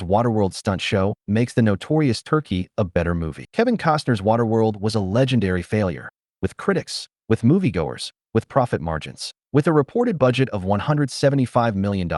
Waterworld stunt show makes the notorious turkey a better movie. Kevin Costner's Waterworld was a legendary failure, with critics, with moviegoers, with profit margins. With a reported budget of $175 million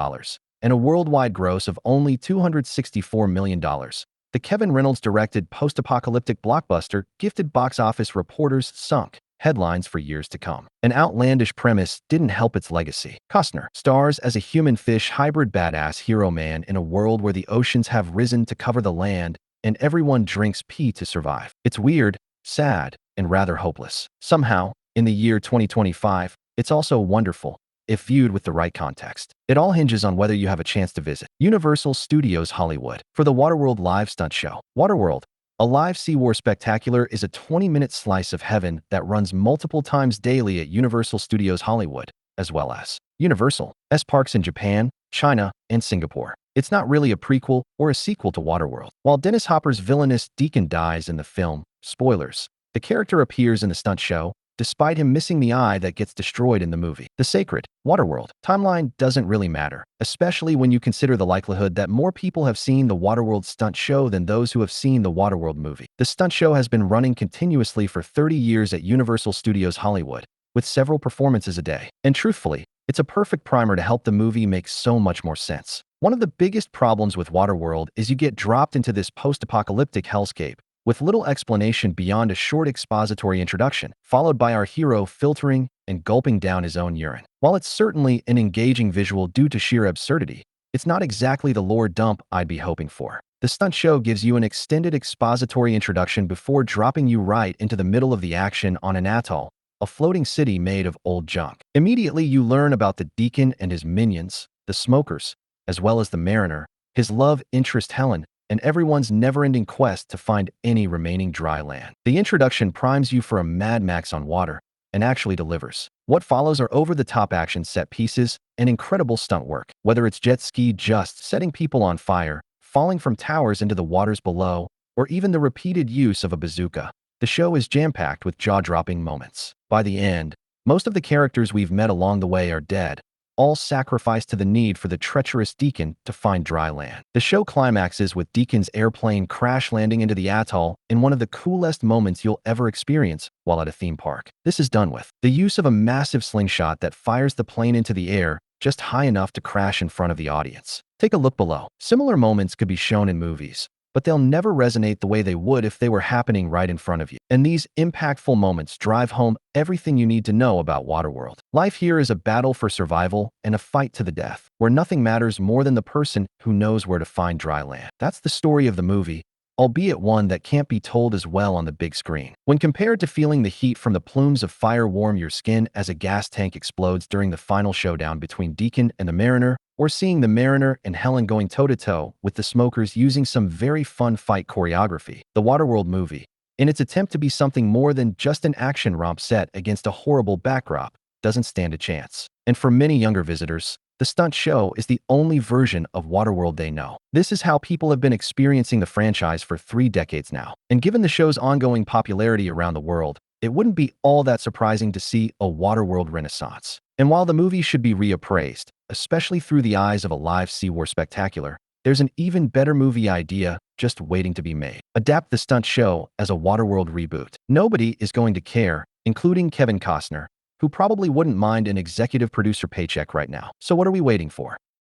and a worldwide gross of only $264 million, the Kevin Reynolds-directed post-apocalyptic blockbuster gifted box office reporters sunk headlines for years to come. An outlandish premise didn't help its legacy. Costner stars as a human-fish hybrid badass hero man in a world where the oceans have risen to cover the land and everyone drinks pee to survive. It's weird, sad, and rather hopeless. Somehow, in the year 2025, it's also wonderful, if viewed with the right context. It all hinges on whether you have a chance to visit Universal Studios Hollywood for the Waterworld live stunt show. Waterworld, a live SeaWar spectacular, is a 20-minute slice of heaven that runs multiple times daily at Universal Studios Hollywood, as well as Universal's parks in Japan, China, and Singapore. It's not really a prequel or a sequel to Waterworld. While Dennis Hopper's villainous Deacon dies in the film, spoilers, the character appears in the stunt show, despite him missing the eye that gets destroyed in the movie. The sacred Waterworld timeline doesn't really matter, especially when you consider the likelihood that more people have seen the Waterworld stunt show than those who have seen the Waterworld movie. The stunt show has been running continuously for 30 years at Universal Studios Hollywood, with several performances a day. And truthfully, it's a perfect primer to help the movie make so much more sense. One of the biggest problems with Waterworld is you get dropped into this post-apocalyptic hellscape with little explanation beyond a short expository introduction, followed by our hero filtering and gulping down his own urine. While it's certainly an engaging visual due to sheer absurdity, it's not exactly the lore dump I'd be hoping for. The stunt show gives you an extended expository introduction before dropping you right into the middle of the action on an atoll, a floating city made of old junk. Immediately, you learn about the Deacon and his minions, the smokers, as well as the Mariner, his love interest Helen, and everyone's never-ending quest to find any remaining dry land. The introduction primes you for a Mad Max on water, and actually delivers. What follows are over-the-top action set pieces and incredible stunt work, whether it's jet ski just setting people on fire, falling from towers into the waters below, or even the repeated use of a bazooka. The show is jam-packed with jaw-dropping moments. By the end, most of the characters we've met along the way are dead, all sacrificed to the need for the treacherous Deacon to find dry land. The show climaxes with Deacon's airplane crash landing into the atoll in one of the coolest moments you'll ever experience while at a theme park. This is done with the use of a massive slingshot that fires the plane into the air just high enough to crash in front of the audience. Take a look below. Similar moments could be shown in movies, but they'll never resonate the way they would if they were happening right in front of you. And these impactful moments drive home everything you need to know about Waterworld. Life here is a battle for survival and a fight to the death, where nothing matters more than the person who knows where to find dry land. That's the story of the movie, albeit one that can't be told as well on the big screen. When compared to feeling the heat from the plumes of fire warm your skin as a gas tank explodes during the final showdown between Deacon and the Mariner, or seeing the Mariner and Helen going toe-to-toe with the smokers using some very fun fight choreography, the Waterworld movie, in its attempt to be something more than just an action romp set against a horrible backdrop, doesn't stand a chance. And for many younger visitors, the stunt show is the only version of Waterworld they know. This is how people have been experiencing the franchise for 3 decades now. And given the show's ongoing popularity around the world, it wouldn't be all that surprising to see a Waterworld renaissance. And while the movie should be reappraised, especially through the eyes of a live SeaWar spectacular, there's an even better movie idea just waiting to be made. Adapt the stunt show as a Waterworld reboot. Nobody is going to care, including Kevin Costner, who probably wouldn't mind an executive producer paycheck right now. So what are we waiting for?